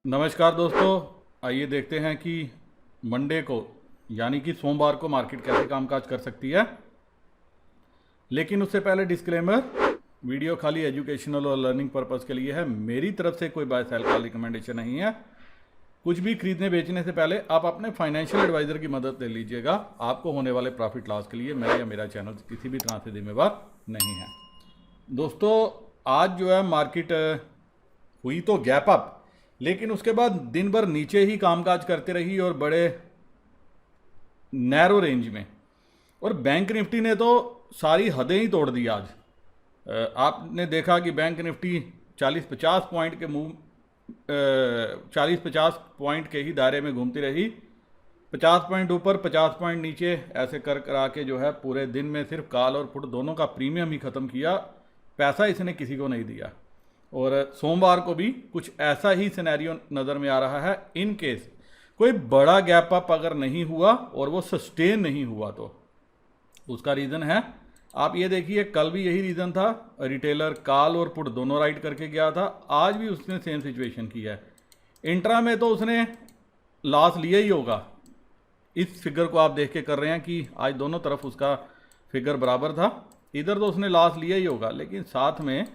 नमस्कार दोस्तों, आइए देखते हैं कि मंडे को यानी कि सोमवार को मार्केट कैसे कामकाज कर सकती है। लेकिन उससे पहले डिस्क्लेमर, वीडियो खाली एजुकेशनल और लर्निंग पर्पस के लिए है। मेरी तरफ से कोई बाय सेल का रिकमेंडेशन नहीं है। कुछ भी खरीदने बेचने से पहले आप अपने फाइनेंशियल एडवाइज़र की मदद ले लीजिएगा। आपको होने वाले प्रॉफिट लॉस के लिए मैं या मेरा चैनल किसी भी तरह से जिम्मेवार नहीं है। दोस्तों, आज जो है मार्केट हुई तो गैप अप, लेकिन उसके बाद दिन भर नीचे ही कामकाज करते रही और बड़े नैरो रेंज में। और बैंक निफ्टी ने तो सारी हदें ही तोड़ दी आज। आपने देखा कि बैंक निफ्टी 40-50 पॉइंट के मूव 40-50 पॉइंट के ही दायरे में घूमती रही। 50 पॉइंट ऊपर 50 पॉइंट नीचे ऐसे कर करा के जो है पूरे दिन में सिर्फ कॉल और पुट दोनों का प्रीमियम ही ख़त्म किया। पैसा इसने किसी को नहीं दिया। और सोमवार को भी कुछ ऐसा ही सिनेरियो नज़र में आ रहा है। इन केस कोई बड़ा गैप अप अगर नहीं हुआ और वो सस्टेन नहीं हुआ तो उसका रीज़न है, आप ये देखिए, कल भी यही रीज़न था। रिटेलर कॉल और पुट दोनों राइट करके गया था। आज भी उसने सेम सिचुएशन की है। इंट्रा में तो उसने लॉस लिया ही होगा। इस फिगर को आप देख के कर रहे हैं कि आज दोनों तरफ उसका फिगर बराबर था। इधर तो उसने लॉस लिया ही होगा, लेकिन साथ में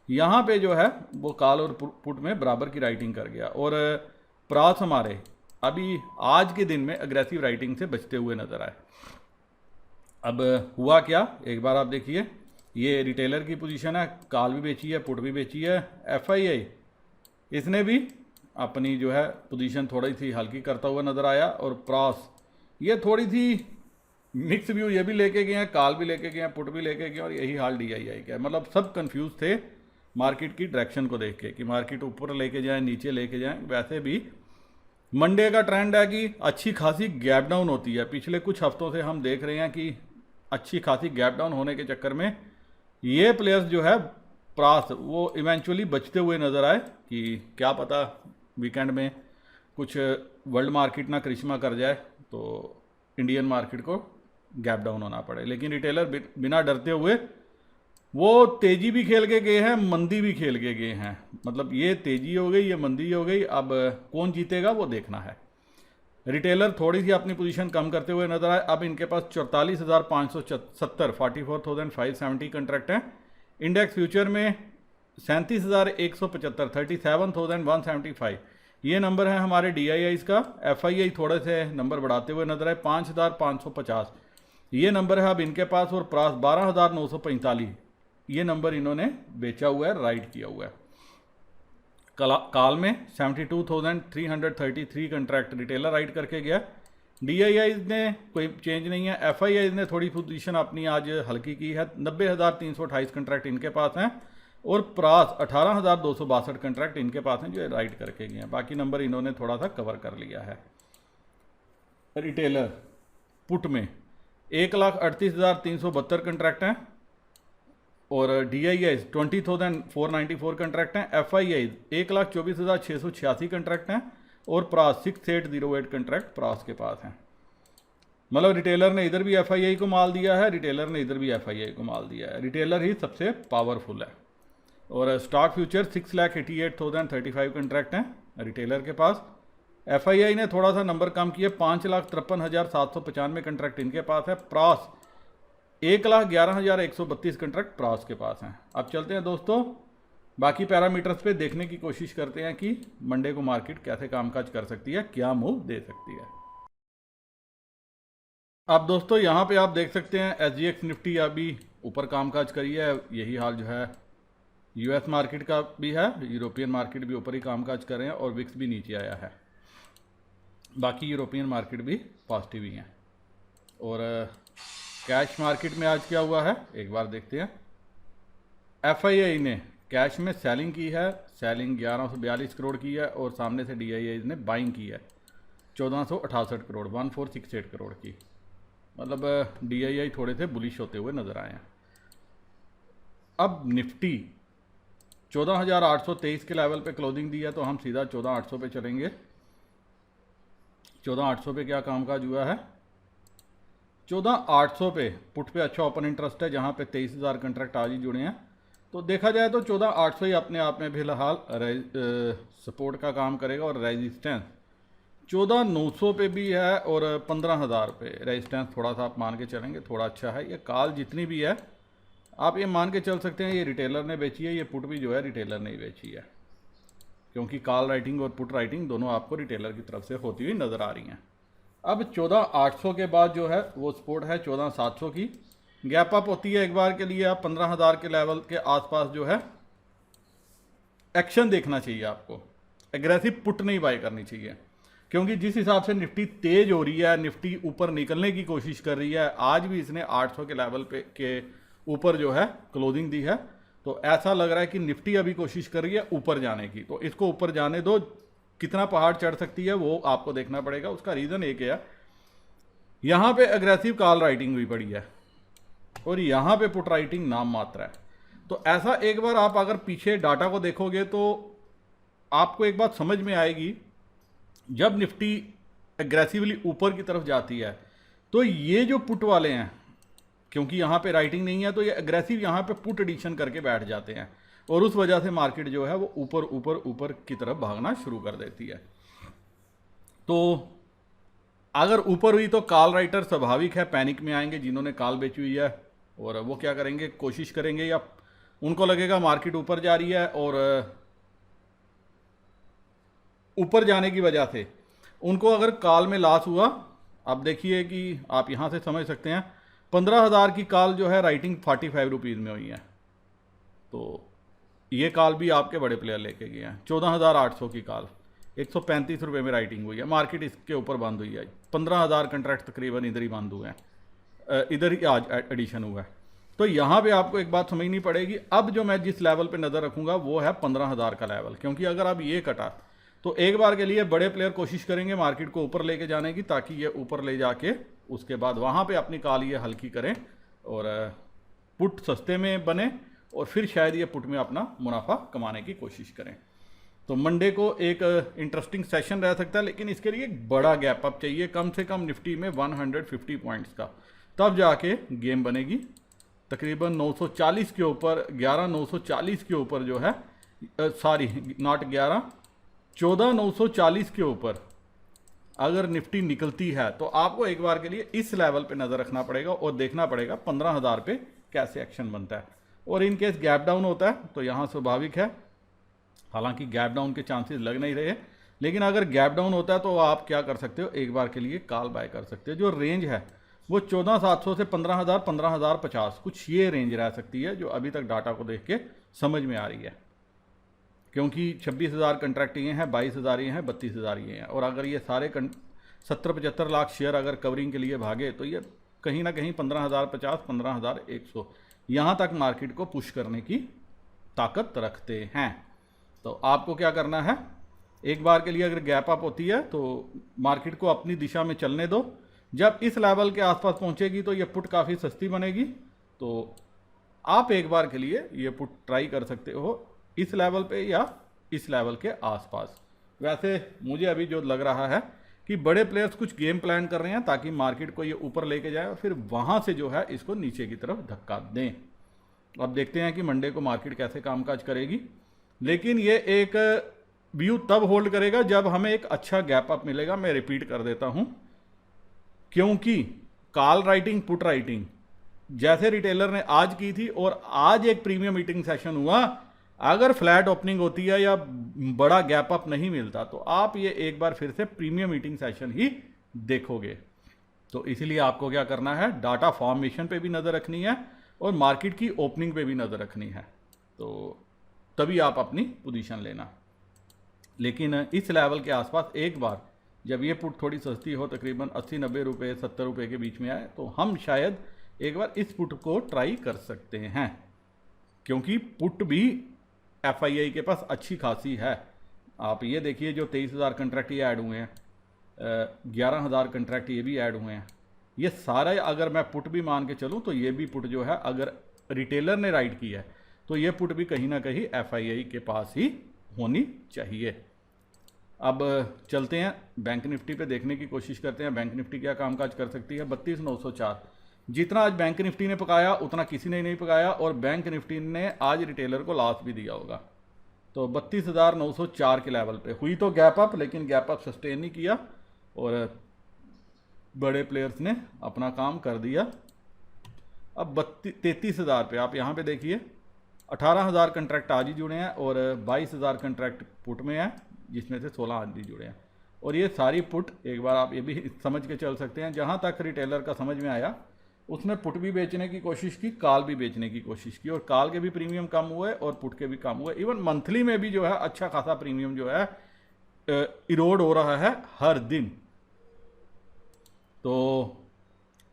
यहाँ पे जो है वो कॉल और पुट में बराबर की राइटिंग कर गया। और प्रास हमारे अभी आज के दिन में अग्रेसिव राइटिंग से बचते हुए नज़र आए। अब हुआ क्या, एक बार आप देखिए, ये रिटेलर की पोजीशन है, कॉल भी बेची है, पुट भी बेची है। एफआईआई इसने भी अपनी जो है पोजीशन थोड़ी सी हल्की करता हुआ नज़र आया। और प्रास ये थोड़ी सी मिक्स व्यू, ये भी लेके गए हैं, कॉल भी लेके गए हैं, पुट भी लेके गए, और यही हाल डीआईआई का है। मतलब सब कंफ्यूज थे मार्केट की डायरेक्शन को देख के कि मार्केट ऊपर लेके जाएं नीचे लेके जाएं। वैसे भी मंडे का ट्रेंड है कि अच्छी खासी गैप डाउन होती है। पिछले कुछ हफ्तों से हम देख रहे हैं कि अच्छी खासी गैप डाउन होने के चक्कर में ये प्लेयर्स जो है प्रास वो इवेंचुअली बचते हुए नज़र आए कि क्या पता वीकेंड में कुछ वर्ल्ड मार्केट ना करिश्मा कर जाए तो इंडियन मार्केट को गैप डाउन होना पड़े। लेकिन रिटेलर बिना डरते हुए वो तेजी भी खेल के गए हैं, मंदी भी खेल के गए हैं। मतलब ये तेजी हो गई, ये मंदी हो गई। अब कौन जीतेगा वो देखना है। रिटेलर थोड़ी सी अपनी पोजीशन कम करते हुए नजर आए। अब इनके पास 44,570 44,570 कंट्रैक्ट हैं। इंडेक्स फ्यूचर में 37,175 37,175 ये नंबर है हमारे डीआईआईस का। एफआईआई थोड़े से नंबर बढ़ाते हुए नजर आए, 5,550 ये नंबर है अब इनके पास। और प्रास 12,945 ये नंबर इन्होंने बेचा हुआ है, राइट किया हुआ है। काल में 72,333 कंट्रैक्ट रिटेलर राइट करके गया। डीआईआई ने कोई चेंज नहीं है। एफआईआई ने थोड़ी पोजीशन अपनी आज हल्की की है, 90,328 कंट्रैक्ट इनके पास हैं। और प्रास 18,262 कंट्रैक्ट इनके पास हैं जो राइट करके गए हैं। बाकी नंबर इन्होंने थोड़ा सा कवर कर लिया है। रिटेलर पुट में 1,38,372 कंट्रैक्ट हैं। और डीआईआई 20,494 कंट्रैक्ट हैं। एफआईआई 1,24,686 कंट्रैक्ट हैं। और प्रास 6,808 कंट्रैक्ट प्रास के पास हैं। मतलब रिटेलर ने इधर भी एफआईआई को माल दिया है, रिटेलर ने इधर भी एफआईआई को माल दिया है। रिटेलर ही सबसे पावरफुल है। और स्टॉक फ्यूचर 6,88,035 कंट्रैक्ट हैं रिटेलर के पास। एफआईआई ने थोड़ा सा नंबर कम किए, 5,53,795 कंट्रैक्ट इनके पास है। प्रास 1,11,132 कंट्रैक्ट प्रास के पास हैं। अब चलते हैं दोस्तों, बाकी पैरामीटर्स पे देखने की कोशिश करते हैं कि मंडे को मार्केट कैसे कामकाज कर सकती है, क्या मूव दे सकती है। अब दोस्तों यहाँ पे आप देख सकते हैं एसजीएक्स निफ्टी अभी ऊपर कामकाज करी है। यही हाल जो है यूएस मार्केट का भी है, यूरोपियन मार्केट भी ऊपर ही कामकाज कर रहे हैं। और विक्स भी नीचे आया है। बाकी यूरोपियन मार्केट भी पॉजिटिव ही हैं। और कैश मार्केट में आज क्या हुआ है एक बार देखते हैं। एफआईआई ने कैश में सेलिंग की है, सेलिंग 1142 करोड़ की है। और सामने से डीआईआई ने बाइंग की है 1468 करोड़ 1468 करोड़ की। मतलब डीआईआई थोड़े से बुलिश होते हुए नजर आए हैं। अब निफ्टी 14,823 के लेवल पे क्लोजिंग दी है, तो हम सीधा 14,800 पे चलेंगे। 14,800 पे क्या कामकाज हुआ है। 14,800 पे पुट पे अच्छा ओपन इंटरेस्ट है, जहाँ पे 23,000 कंट्रैक्ट आज ही जुड़े हैं। तो देखा जाए तो 14,800 ही अपने आप में फिलहाल सपोर्ट का काम करेगा, और रेजिस्टेंस 14,900 पे भी है, और 15,000 पे रेजिस्टेंस थोड़ा सा आप मान के चलेंगे थोड़ा अच्छा है। ये कॉल जितनी भी है आप ये मान के चल सकते हैं ये रिटेलर ने बेची है, ये पुट भी जो है रिटेलर ने ही बेची है, क्योंकि कॉल राइटिंग और पुट राइटिंग दोनों आपको रिटेलर की तरफ से होती हुई नज़र आ रही हैं। अब 14,800 के बाद जो है वो सपोर्ट है 14,700 की, गैप अप होती है एक बार के लिए। आप 15,000 के लेवल के आसपास जो है एक्शन देखना चाहिए आपको, एग्रेसिव पुट नहीं बाय करनी चाहिए, क्योंकि जिस हिसाब से निफ्टी तेज हो रही है, निफ्टी ऊपर निकलने की कोशिश कर रही है, आज भी इसने 800 के लेवल पे के ऊपर जो है क्लोजिंग दी है, तो ऐसा लग रहा है कि निफ्टी अभी कोशिश कर रही है ऊपर जाने की। तो इसको ऊपर जाने दो, कितना पहाड़ चढ़ सकती है वो आपको देखना पड़ेगा। उसका रीज़न एक है, यहाँ पे अग्रेसिव कॉल राइटिंग भी पड़ी है और यहाँ पे पुट राइटिंग नाम मात्र है। तो ऐसा एक बार आप अगर पीछे डाटा को देखोगे तो आपको एक बात समझ में आएगी, जब निफ्टी एग्रेसिवली ऊपर की तरफ जाती है तो ये जो पुट वाले हैं, क्योंकि यहाँ पे राइटिंग नहीं है, तो ये एग्रेसिव यहाँ पे पुट एडिशन करके बैठ जाते हैं, और उस वजह से मार्केट जो है वो ऊपर ऊपर ऊपर की तरफ भागना शुरू कर देती है। तो अगर ऊपर हुई तो कॉल राइटर स्वाभाविक है पैनिक में आएंगे, जिन्होंने कॉल बेची हुई है, और वो क्या करेंगे, कोशिश करेंगे, या उनको लगेगा मार्केट ऊपर जा रही है और ऊपर जाने की वजह से उनको अगर कॉल में लॉस हुआ, अब देखिए कि आप यहाँ से समझ सकते हैं 15,000 की कॉल जो है राइटिंग 45 रुपीज़ में हुई है, तो ये कॉल भी आपके बड़े प्लेयर लेके गए हैं। 14,800 की कॉल 135 रुपये में राइटिंग हुई है, मार्केट इसके ऊपर बंद हुई है। 15,000 कंट्रैक्ट तकरीबन इधर ही बंद हुए हैं, इधर ही आज एडिशन हुआ है। तो यहाँ पे आपको एक बात समझनी पड़ेगी, अब जो मैं जिस लेवल पे नज़र रखूँगा वो है 15,000 का लेवल, क्योंकि अगर अब ये कटा तो एक बार के लिए बड़े प्लेयर कोशिश करेंगे मार्केट को ऊपर लेके जाने की, ताकि ये ऊपर ले जाके उसके बाद वहाँ पे अपनी कॉल ये हल्की करें और पुट सस्ते में बने, और फिर शायद ये पुट में अपना मुनाफा कमाने की कोशिश करें। तो मंडे को एक इंटरेस्टिंग सेशन रह सकता है, लेकिन इसके लिए एक बड़ा गैप अप चाहिए, कम से कम निफ्टी में 150 पॉइंट्स का, तब जाके गेम बनेगी। तकरीबन 940 के ऊपर 11,940 के ऊपर जो है, सॉरी नॉट 11, 14,940 के ऊपर अगर निफ्टी निकलती है तो आपको एक बार के लिए इस लेवल पे नज़र रखना पड़ेगा और देखना पड़ेगा 15,000 पे कैसे एक्शन बनता है। और इन केस गैप डाउन होता है तो यहाँ स्वाभाविक है, हालांकि गैप डाउन के चांसेस लग नहीं रहे, लेकिन अगर गैप डाउन होता है तो आप क्या कर सकते हो, एक बार के लिए कॉल बाय कर सकते हो। जो रेंज है वो 14,700 से 15,000, 15,050 कुछ ये रेंज रह सकती है, जो अभी तक डाटा को देख के समझ में आ रही है, क्योंकि 26,000 कंट्रैक्ट ये हैं, 22,000 ये हैं, 32,000 ये हैं, और अगर ये सारे 70-75 लाख शेयर अगर कवरिंग के लिए भागे तो ये कहीं ना कहीं 15,050, 15,100 यहाँ तक मार्केट को पुश करने की ताकत रखते हैं। तो आपको क्या करना है, एक बार के लिए अगर गैप अप होती है तो मार्केट को अपनी दिशा में चलने दो, जब इस लेवल के आसपास पहुंचेगी तो ये पुट काफ़ी सस्ती बनेगी, तो आप एक बार के लिए ये पुट ट्राई कर सकते हो इस लेवल पे या इस लेवल के आसपास। वैसे मुझे अभी जो लग रहा है कि बड़े प्लेयर्स कुछ गेम प्लान कर रहे हैं ताकि मार्केट को ये ऊपर लेके जाए और फिर वहाँ से जो है इसको नीचे की तरफ धक्का दें। अब देखते हैं कि मंडे को मार्केट कैसे कामकाज करेगी, लेकिन ये एक व्यू तब होल्ड करेगा जब हमें एक अच्छा गैप अप मिलेगा। मैं रिपीट कर देता हूँ, क्योंकि कॉल राइटिंग पुट राइटिंग जैसे रिटेलर ने आज की थी और आज एक प्रीमियम मीटिंग सेशन हुआ, अगर फ्लैट ओपनिंग होती है या बड़ा गैप अप नहीं मिलता तो आप ये एक बार फिर से प्रीमियम मीटिंग सेशन ही देखोगे। तो इसलिए आपको क्या करना है, डाटा फॉर्मेशन पे भी नज़र रखनी है और मार्केट की ओपनिंग पे भी नज़र रखनी है, तो तभी आप अपनी पोजीशन लेना। लेकिन इस लेवल के आसपास एक बार जब ये पुट थोड़ी सस्ती हो, तकरीबन 80-90 रुपये 70 रुपये के बीच में आए, तो हम शायद एक बार इस पुट को ट्राई कर सकते हैं, क्योंकि पुट भी FII के पास अच्छी खासी है। आप ये देखिए जो 23,000 कंट्रैक्ट ये ऐड हुए हैं, 11,000 कंट्रैक्ट ये भी ऐड हुए हैं, ये सारा अगर मैं पुट भी मान के चलूँ तो ये भी पुट जो है अगर रिटेलर ने राइट की है तो ये पुट भी कहीं ना कहीं FII के पास ही होनी चाहिए। अब चलते हैं बैंक निफ्टी पे देखने की कोशिश करते हैं बैंक निफ्टी क्या कामकाज कर सकती है। 32,904 जितना आज बैंक निफ्टी ने पकाया उतना किसी ने नहीं पकाया, और बैंक निफ्टी ने आज रिटेलर को लॉस भी दिया होगा। तो 32,904 के लेवल पे हुई तो गैप अप, लेकिन गैप अप सस्टेन नहीं किया और बड़े प्लेयर्स ने अपना काम कर दिया। अब 33,000 पे आप यहाँ पे देखिए 18,000 कंट्रैक्ट आज ही जुड़े हैं और 22,000 कंट्रैक्ट पुट में है, जिसमें से 16 आज भी जुड़े हैं। और ये सारी पुट एक बार आप ये भी समझ के चल सकते हैं, जहाँ तक रिटेलर का समझ में आया उसने पुट भी बेचने की कोशिश की, कॉल भी बेचने की कोशिश की, और कॉल के भी प्रीमियम कम हुए और पुट के भी कम हुए। इवन मंथली में भी जो है अच्छा खासा प्रीमियम जो है इरोड हो रहा है हर दिन। तो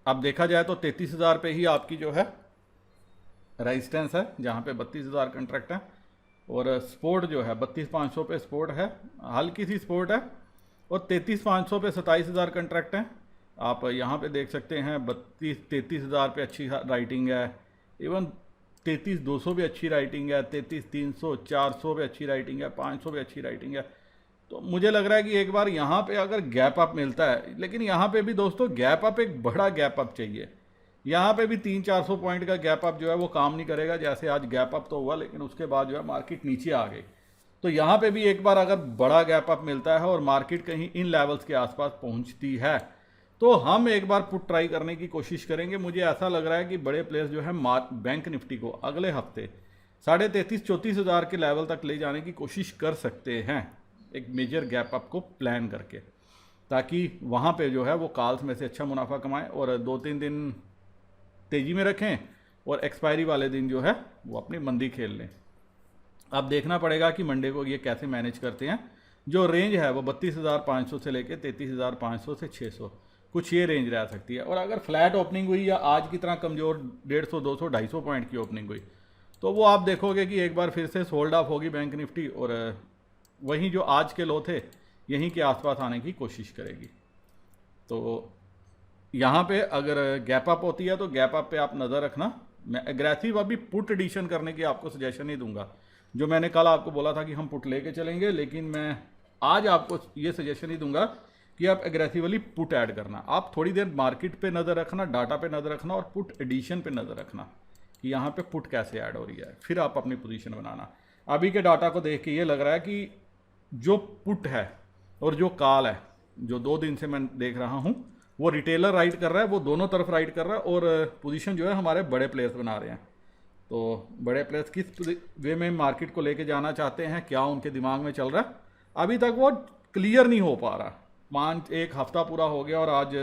अब देखा जाए तो 33,000 पे ही आपकी जो है रेजिस्टेंस है, जहाँ पे 32,000 कंट्रैक्ट है, और स्पोर्ट जो है 32,500 पे स्पोर्ट है, हल्की सी स्पोर्ट है, और 33,500 पे 27,000 कंट्रैक्ट हैं। आप यहाँ पे देख सकते हैं 33,000 पे अच्छी राइटिंग है, इवन 33,200 पे अच्छी राइटिंग है, 33,300 400 पे अच्छी राइटिंग है, 500 पे अच्छी राइटिंग है। तो मुझे लग रहा है कि एक बार यहाँ पे अगर गैप अप मिलता है, लेकिन यहाँ पे भी दोस्तों गैप अप एक बड़ा गैप अप चाहिए। यहाँ पे भी 300-400 पॉइंट का गैप अप जो है वो काम नहीं करेगा। जैसे आज गैप अप तो हुआ, लेकिन उसके बाद जो है मार्केट नीचे आ गई। तो यहाँ पे भी एक बार अगर बड़ा गैप अप मिलता है और मार्केट कहीं इन लेवल्स के आसपास पहुँचती है, तो हम एक बार पुट ट्राई करने की कोशिश करेंगे। मुझे ऐसा लग रहा है कि बड़े प्लेयर्स जो है बैंक निफ्टी को अगले हफ्ते 33,000-34,000 के लेवल तक ले जाने की कोशिश कर सकते हैं, एक मेजर गैप अप को प्लान करके, ताकि वहाँ पे जो है वो कॉल्स में से अच्छा मुनाफा कमाएं और 2-3 दिन तेज़ी में रखें और एक्सपायरी वाले दिन जो है वो अपनी मंदी खेल लें। अब देखना पड़ेगा कि मंडे को ये कैसे मैनेज करते हैं। जो रेंज है वो 32,500 से लेके 33,500 से 600, कुछ ये रेंज रह सकती है। और अगर फ्लैट ओपनिंग हुई या आज की तरह कमज़ोर 150, 200, 250 पॉइंट की ओपनिंग हुई, तो वो आप देखोगे कि एक बार फिर से सोल्ड ऑफ होगी बैंक निफ्टी, और वहीं जो आज के लो थे यहीं के आसपास आने की कोशिश करेगी। तो यहाँ पे अगर गैप अप होती है तो गैप अप पे आप नज़र रखना। मैं एग्रेसिव अभी पुट एडिशन करने की आपको सजेशन नहीं दूंगा। जो मैंने कल आपको बोला था कि हम पुट लेके चलेंगे, लेकिन मैं आज आपको ये सजेशन ही दूंगा कि आप एग्रेसिवली पुट ऐड करना। आप थोड़ी देर मार्केट पे नज़र रखना, डाटा पे नज़र रखना और पुट एडिशन पे नज़र रखना कि यहाँ पे पुट कैसे ऐड हो रही है, फिर आप अपनी पोजीशन बनाना। अभी के डाटा को देख के ये लग रहा है कि जो पुट है और जो कॉल है, जो 2 दिन से मैं देख रहा हूँ, वो रिटेलर राइट कर रहा है, वो दोनों तरफ राइट कर रहा है, और पोजीशन जो है हमारे बड़े प्लेयर्स बना रहे हैं। तो बड़े प्लेयर्स किस वे में मार्केट को लेके जाना चाहते हैं, क्या उनके दिमाग में चल रहा है, अभी तक वो क्लियर नहीं हो पा रहा। एक हफ्ता पूरा हो गया और आज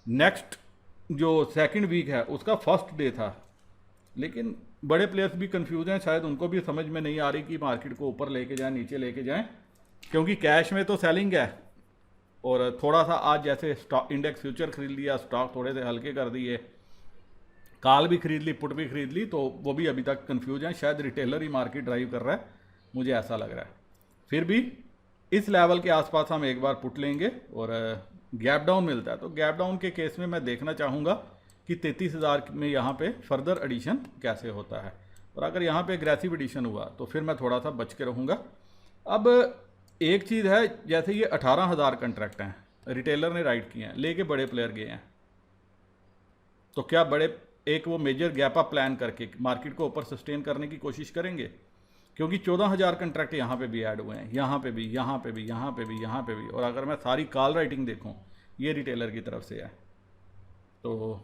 नेक्स्ट जो सेकंड वीक है उसका फर्स्ट डे था, लेकिन बड़े प्लेयर्स भी कंफ्यूज हैं। शायद उनको भी समझ में नहीं आ रही कि मार्केट को ऊपर लेके जाएं, नीचे लेके जाएं, क्योंकि कैश में तो सेलिंग है, और थोड़ा सा आज जैसे स्टॉक इंडेक्स फ्यूचर खरीद लिया, स्टॉक थोड़े से हल्के कर दिए, कॉल भी खरीद ली, पुट भी खरीद ली, तो वो भी अभी तक कंफ्यूज हैं। शायद रिटेलर ही मार्केट ड्राइव कर रहा है, मुझे ऐसा लग रहा है। फिर भी इस लेवल के आसपास हम एक बार पुट लेंगे, और गैप डाउन मिलता है तो गैप डाउन के केस में मैं देखना चाहूँगा कि 33,000 में यहाँ पे फर्दर एडिशन कैसे होता है, और अगर यहाँ पे एग्रेसिव एडिशन हुआ तो फिर मैं थोड़ा सा बच के रहूँगा। अब एक चीज़ है, जैसे ये 18,000 कंट्रैक्ट हैं रिटेलर ने राइट किए हैं, लेके बड़े प्लेयर गए हैं, तो क्या बड़े एक वो मेजर गैप अप प्लान करके मार्केट को ऊपर सस्टेन करने की कोशिश करेंगे? क्योंकि 14,000 कंट्रैक्ट यहाँ पे भी ऐड हुए हैं, यहाँ पे भी, यहाँ पे भी, यहाँ पे भी, यहाँ पे भी, और अगर मैं सारी कॉल राइटिंग देखूँ ये रिटेलर की तरफ से है। तो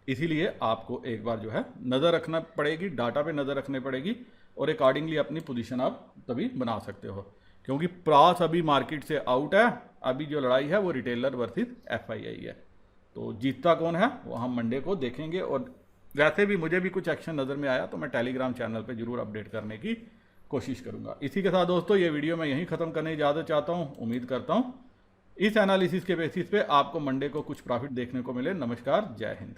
इसीलिए आपको एक बार जो है नज़र रखना पड़ेगी, डाटा पे नज़र रखनी पड़ेगी, और अकॉर्डिंगली अपनी पोजीशन आप तभी बना सकते हो, क्योंकि प्राइस अभी मार्केट से आउट है। अभी जो लड़ाई है वो रिटेलर वर्सेस FII है, तो जीतता कौन है वो हम मंडे को देखेंगे। और वैसे भी मुझे भी कुछ एक्शन नज़र में आया तो मैं टेलीग्राम चैनल पे जरूर अपडेट करने की कोशिश करूंगा। इसी के साथ दोस्तों ये वीडियो मैं यहीं ख़त्म करने की इजाज़त चाहता हूँ। उम्मीद करता हूँ इस एनालिसिस के बेसिस पे आपको मंडे को कुछ प्रॉफिट देखने को मिले। नमस्कार, जय हिंद।